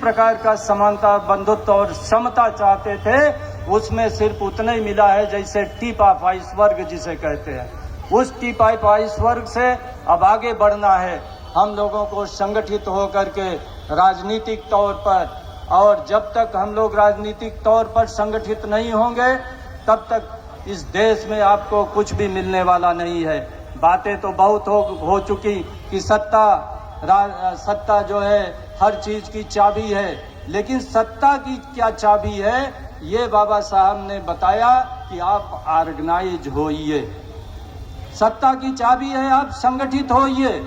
प्रकार का समानता, बंधुत्व और समता चाहते थे, उसमें सिर्फ उतना ही मिला है जैसे टिप ऑफ आइसबर्ग जिसे कहते हैं। उस टिप ऑफ आइसबर्ग से अब आगे बढ़ना है। हम लोगों को संगठित होकर के राजनीतिक तौर पर, और जब तक हम लोग राजनीतिक तौर पर संगठित नहीं होंगे तब तक इस देश में आपको कुछ भी मिलने वाला नहीं है। बातें तो बहुत हो चुकी कि सत्ता जो है हर चीज की चाबी है, लेकिन सत्ता की क्या चाबी है ये बाबा साहब ने बताया कि आप ऑर्गेनाइज होइए। सत्ता की चाबी है आप संगठित होइए,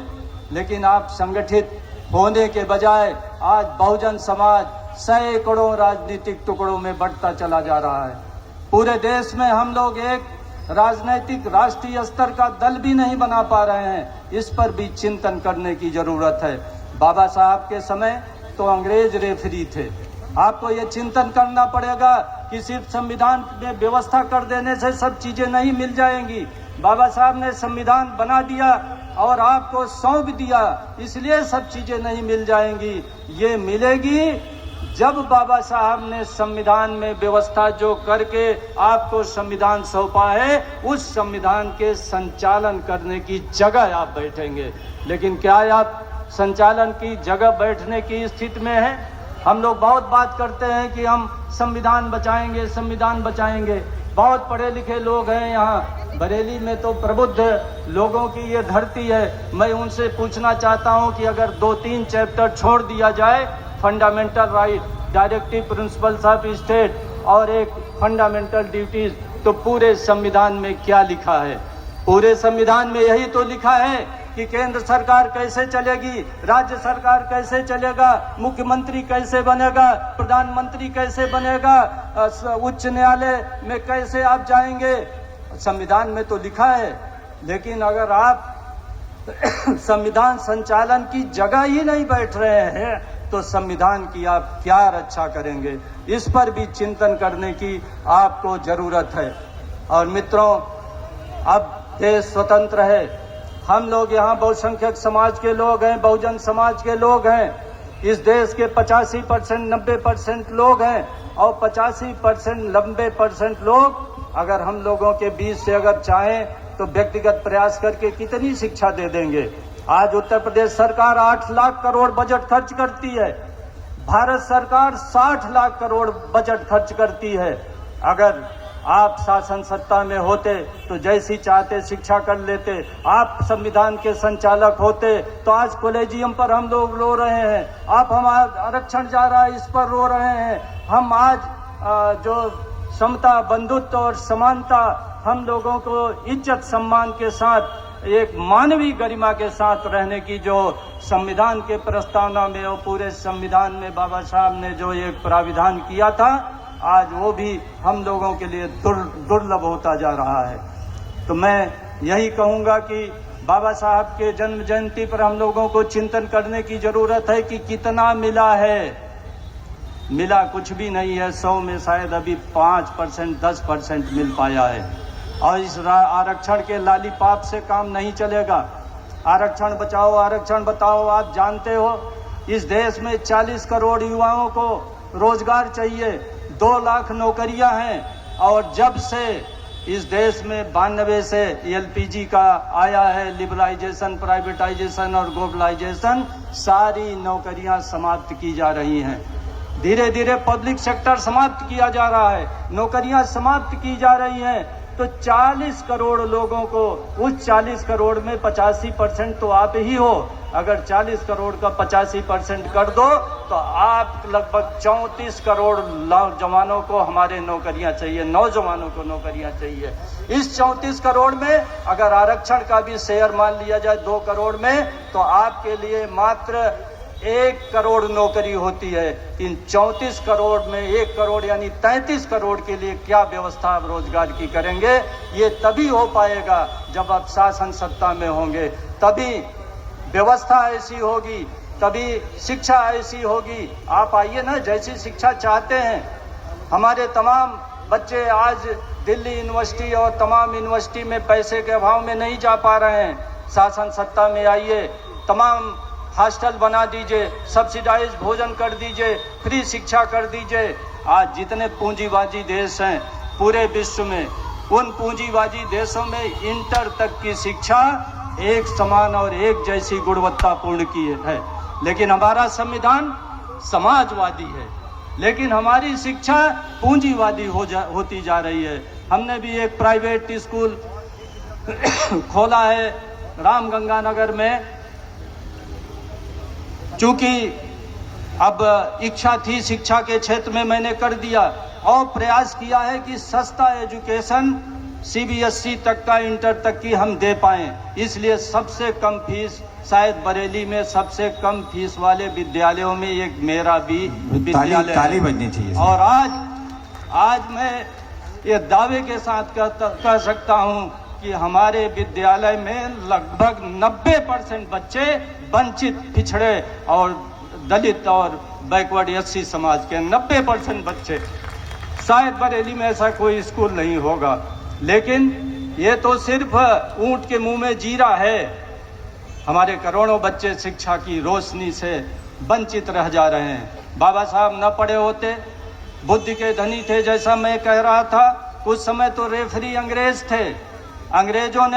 लेकिन आप संगठित होने के बजाय आज बहुजन समाज सैकड़ों राजनीतिक टुकड़ों में बढ़ता चला जा रहा है। पूरे देश में हम लोग एक राजनीतिक राष्ट्रीय स्तर का दल भी नहीं बना पा रहे हैं। इस पर भी चिंतन करने की जरूरत है। बाबा साहब के समय तो अंग्रेज रेफरी थे। आपको ये चिंतन करना पड़ेगा कि सिर्फ संविधान में व्यवस्था कर देने से सब चीजें नहीं मिल जाएंगी। बाबा साहब ने संविधान बना दिया और आपको सौंप दिया, इसलिए सब चीजें नहीं मिल जाएंगी। ये मिलेगी जब बाबा साहब ने संविधान में व्यवस्था जो करके आपको संविधान सौंपा है, उस संविधान के संचालन करने की जगह आप बैठेंगे। लेकिन क्या आप संचालन की जगह बैठने की स्थिति में है? हम लोग बहुत बात करते हैं कि हम संविधान बचाएंगे, संविधान बचाएंगे। बहुत पढ़े लिखे लोग हैं यहाँ बरेली में, तो प्रबुद्ध लोगों की ये धरती है। मैं उनसे पूछना चाहता हूँ कि अगर 2-3 चैप्टर छोड़ दिया जाए, fundamental right, directive principles of state और एक फंडामेंटल ड्यूटीज, तो पूरे संविधान में क्या लिखा है? पूरे संविधान में यही तो लिखा है कि केंद्र सरकार कैसे चलेगी, राज्य सरकार कैसे चलेगा, मुख्यमंत्री कैसे बनेगा, प्रधानमंत्री कैसे बनेगा, उच्च न्यायालय में कैसे आप जाएंगे। संविधान में तो लिखा है, लेकिन अगर आप संविधान संचालन की जगह ही नहीं बैठ रहे हैं तो संविधान की आप क्या रक्षा करेंगे? इस पर भी चिंतन करने की आपको जरूरत है। और मित्रों, अब देश स्वतंत्र है। हम लोग यहाँ बहुसंख्यक समाज के लोग हैं, बहुजन समाज के लोग हैं। इस देश के 85%, 90% लोग हैं, और 85%, 90% लोग अगर हम लोगों के बीच से अगर चाहें तो व्यक्तिगत प्रयास करके कितनी शिक्षा दे देंगे। आज उत्तर प्रदेश सरकार 8 लाख करोड़ बजट खर्च करती है, भारत सरकार 60 लाख करोड़ बजट खर्च करती है। अगर आप शासन सत्ता में होते तो जैसी चाहते शिक्षा कर लेते। आप संविधान के संचालक होते तो आज कॉलेजियम पर हम लोग रो रहे हैं, आप हमारा आरक्षण जा रहा है इस पर रो रहे हैं। हम आज जो समता, बंधुत्व और समानता, हम लोगों को इज्जत सम्मान के साथ, एक मानवीय गरिमा के साथ रहने की जो संविधान के प्रस्तावना में और पूरे संविधान में बाबा साहब ने जो एक प्राविधान किया था, आज वो भी हम लोगों के लिए दुर्लभ होता जा रहा है। तो मैं यही कहूँगा कि बाबा साहब के जन्म जयंती पर हम लोगों को चिंतन करने की जरूरत है कि कितना मिला है। मिला कुछ भी नहीं है, 100 में शायद अभी 5%, 10% मिल पाया है। और इस आरक्षण के लालीपाप से काम नहीं चलेगा। आरक्षण बचाओ, आरक्षण बताओ। आप जानते हो इस देश में 40 करोड़ युवाओं को रोजगार चाहिए, 2 लाख नौकरियां हैं, और जब से इस देश में 92 से एलपीजी का आया है, लिबरलाइजेशन, प्राइवेटाइजेशन और ग्लोबलाइजेशन, सारी नौकरियां समाप्त की जा रही हैं। धीरे धीरे पब्लिक सेक्टर समाप्त किया जा रहा है, नौकरियां समाप्त की जा रही हैं। तो 40 करोड़ लोगों को, उस 40 करोड़ में 85% तो आप ही हो। अगर 40 करोड़ का 85% कर दो तो आप लगभग 34 करोड़ नौजवानों को हमारे नौकरियां चाहिए, नौजवानों को नौकरियां चाहिए। इस 34 करोड़ में अगर आरक्षण का भी शेयर मान लिया जाए 2 करोड़ में, तो आपके लिए मात्र 1 करोड़ नौकरी होती है। इन 34 करोड़ में 1 करोड़ यानी 33 करोड़ के लिए क्या व्यवस्था आप रोजगार की करेंगे? ये तभी हो पाएगा जब आप शासन सत्ता में होंगे, तभी व्यवस्था ऐसी होगी, तभी शिक्षा ऐसी होगी। आप आइए ना, जैसी शिक्षा चाहते हैं। हमारे तमाम बच्चे आज दिल्ली यूनिवर्सिटी और तमाम यूनिवर्सिटी में पैसे के अभाव में नहीं जा पा रहे हैं। शासन सत्ता में आइए, तमाम हॉस्टल बना दीजिए, सब्सिडाइज भोजन कर दीजिए, फ्री शिक्षा कर दीजिए। आज जितने पूंजीबाजी देश हैं पूरे विश्व में, उन पूंजीबाजी देशों में इंटर तक की शिक्षा एक समान और एक जैसी गुणवत्तापूर्ण की है। लेकिन हमारा संविधान समाजवादी है, लेकिन हमारी शिक्षा पूंजीवादी होती जा रही है। हमने भी एक प्राइवेट स्कूल खोला है रामगंगानगर में, चूंकि अब इच्छा थी शिक्षा के क्षेत्र में, मैंने कर दिया और प्रयास किया है कि सस्ता एजुकेशन सीबीएसई तक का, इंटर तक की हम दे पाएं। इसलिए सबसे कम फीस, शायद बरेली में सबसे कम फीस वाले विद्यालयों में एक मेरा भी विद्यालय ताली बजनी चाहिए। और आज मैं ये दावे के साथ कह सकता हूं कि हमारे विद्यालय में लगभग 90% बच्चे वंचित, पिछड़े और दलित और बैकवर्ड एससी समाज के 90% बच्चे। शायद बरेली में ऐसा कोई स्कूल नहीं होगा, लेकिन ये तो सिर्फ ऊंट के मुंह में जीरा है। हमारे करोड़ों बच्चे शिक्षा की रोशनी से वंचित रह जा रहे हैं। बाबा साहब न पढ़े होते, बुद्धि के धनी थे, जैसा मैं कह रहा था। कुछ समय तो रेफरी अंग्रेज थे। अंग्रेजों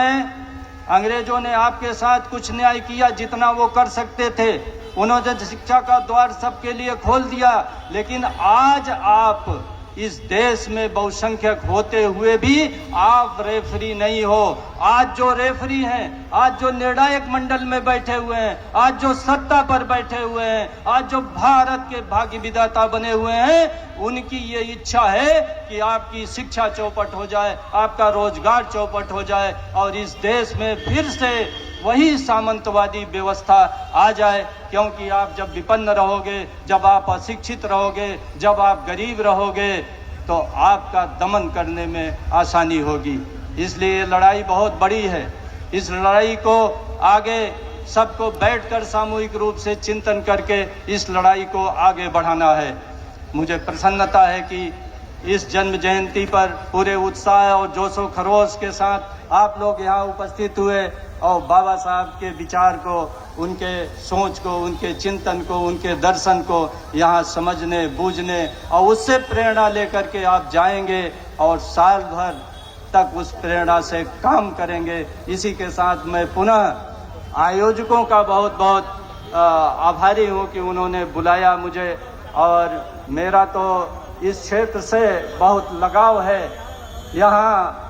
ने आपके साथ कुछ न्याय किया जितना वो कर सकते थे। उन्होंने शिक्षा का द्वार सबके लिए खोल दिया। लेकिन आज आप इस देश में बहुसंख्यक होते हुए भी आप रेफरी नहीं हो। आज जो रेफरी हैं, आज जो निर्णायक मंडल में बैठे हुए हैं, आज जो सत्ता पर बैठे हुए हैं, आज जो भारत के भाग्य विधाता बने हुए हैं, उनकी ये इच्छा है कि आपकी शिक्षा चौपट हो जाए, आपका रोजगार चौपट हो जाए और इस देश में फिर से वही सामंतवादी व्यवस्था आ जाए। क्योंकि आप जब विपन्न रहोगे, जब आप अशिक्षित रहोगे, जब आप गरीब रहोगे, तो आपका दमन करने में आसानी होगी। इसलिए ये लड़ाई बहुत बड़ी है। इस लड़ाई को आगे सबको बैठकर सामूहिक रूप से चिंतन करके इस लड़ाई को आगे बढ़ाना है। मुझे प्रसन्नता है कि इस जन्म जयंती पर पूरे उत्साह और जोशो खरोश के साथ आप लोग यहाँ उपस्थित हुए और बाबा साहब के विचार को, उनके सोच को, उनके चिंतन को, उनके दर्शन को यहाँ समझने, बूझने और उससे प्रेरणा लेकर के आप जाएंगे और साल भर तक उस प्रेरणा से काम करेंगे। इसी के साथ मैं पुनः आयोजकों का बहुत बहुत आभारी हूँ कि उन्होंने बुलाया मुझे, और मेरा तो इस क्षेत्र से बहुत लगाव है। यहाँ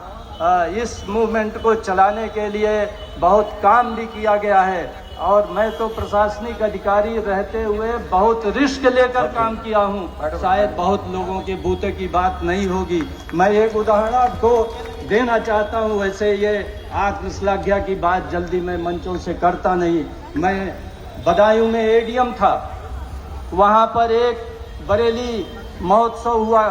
इस मूवमेंट को चलाने के लिए बहुत काम भी किया गया है और मैं तो प्रशासनिक अधिकारी रहते हुए बहुत रिस्क लेकर काम किया हूँ। शायद बहुत लोगों के बूते की बात नहीं होगी। मैं एक उदाहरण आपको देना चाहता हूँ। वैसे ये आत्मश्लाघ्या की बात जल्दी मैं मंचों से करता नहीं। मैं बदायूं में एडीएम था, वहाँ पर एक बरेली महोत्सव हुआ,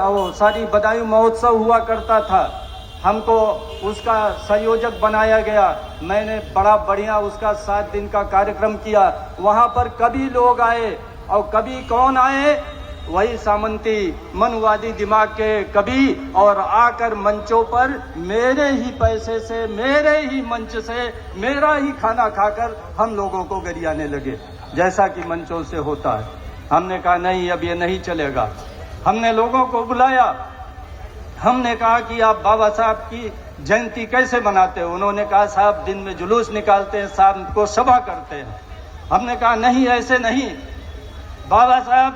बदायूं महोत्सव हुआ करता था। हमको उसका संयोजक बनाया गया। मैंने बड़ा बढ़िया उसका 7 दिन का कार्यक्रम किया। वहाँ पर कभी लोग आए और कभी कौन आए, वही सामंती मनुवादी दिमाग के कभी, और आकर मंचों पर मेरे ही पैसे से, मेरे ही मंच से, मेरा ही खाना खाकर हम लोगों को गरियाने लगे, जैसा कि मंचों से होता है। हमने कहा नहीं, अब ये नहीं चलेगा। हमने लोगों को बुलाया, हमने कहा कि आप बाबा साहब की जयंती कैसे मनाते हो? उन्होंने कहा साहब दिन में जुलूस निकालते हैं, शाम को सभा करते हैं। हमने कहा नहीं, ऐसे नहीं। बाबा साहब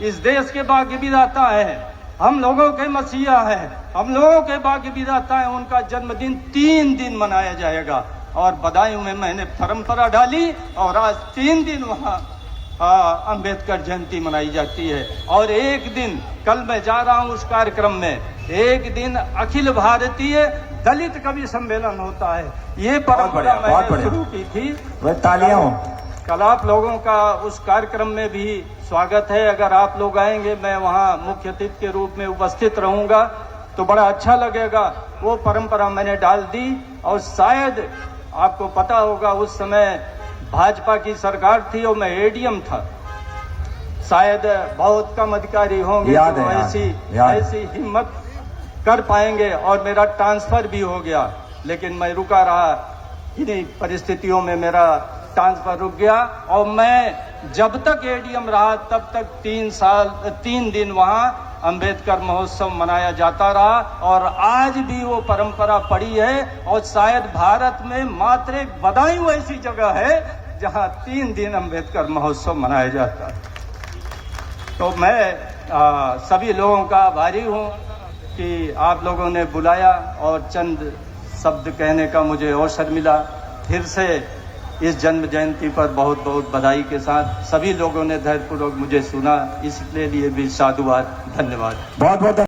इस देश के भाग्य विधाता हैं, हम लोगों के मसीहा हैं, हम लोगों के भाग्य विधाता हैं। उनका जन्मदिन 3 दिन मनाया जाएगा। और बदायूं में मैंने परंपरा डाली और आज 3 दिन वहाँ अंबेडकर जयंती मनाई जाती है। और एक दिन, कल मैं जा रहा हूँ उस कार्यक्रम में, एक दिन अखिल भारतीय दलित कवि सम्मेलन होता है। ये परंपरा मैंने शुरू की थी। तालियां हो। कल आप लोगों का उस कार्यक्रम में भी स्वागत है। अगर आप लोग आएंगे, मैं वहाँ मुख्य अतिथि के रूप में उपस्थित रहूंगा तो बड़ा अच्छा लगेगा। वो परंपरा मैंने डाल दी। और शायद आपको पता होगा उस समय भाजपा की सरकार थी और मैं एडीएम था। शायद बहुत कम अधिकारी होंगे जो ऐसी हिम्मत कर पाएंगे, और मेरा ट्रांसफर भी हो गया। लेकिन मैं रुका रहा। इन्हीं परिस्थितियों में मेरा ट्रांसफर रुक गया और मैं जब तक एडीएम रहा तब तक 3 दिन वहाँ अंबेडकर महोत्सव मनाया जाता रहा और आज भी वो परंपरा पड़ी है और शायद भारत में मात्र एक बदायूं ऐसी जगह है जहाँ 3 दिन अंबेडकर महोत्सव मनाया जाता है। तो मैं सभी लोगों का आभारी हूँ कि आप लोगों ने बुलाया और चंद शब्द कहने का मुझे अवसर मिला। फिर से इस जन्म जयंती पर बहुत बहुत बधाई के साथ सभी लोगों ने धैर्यपूर्वक मुझे सुना, इसके लिए भी साधुवाद, धन्यवाद। बहुत बहुत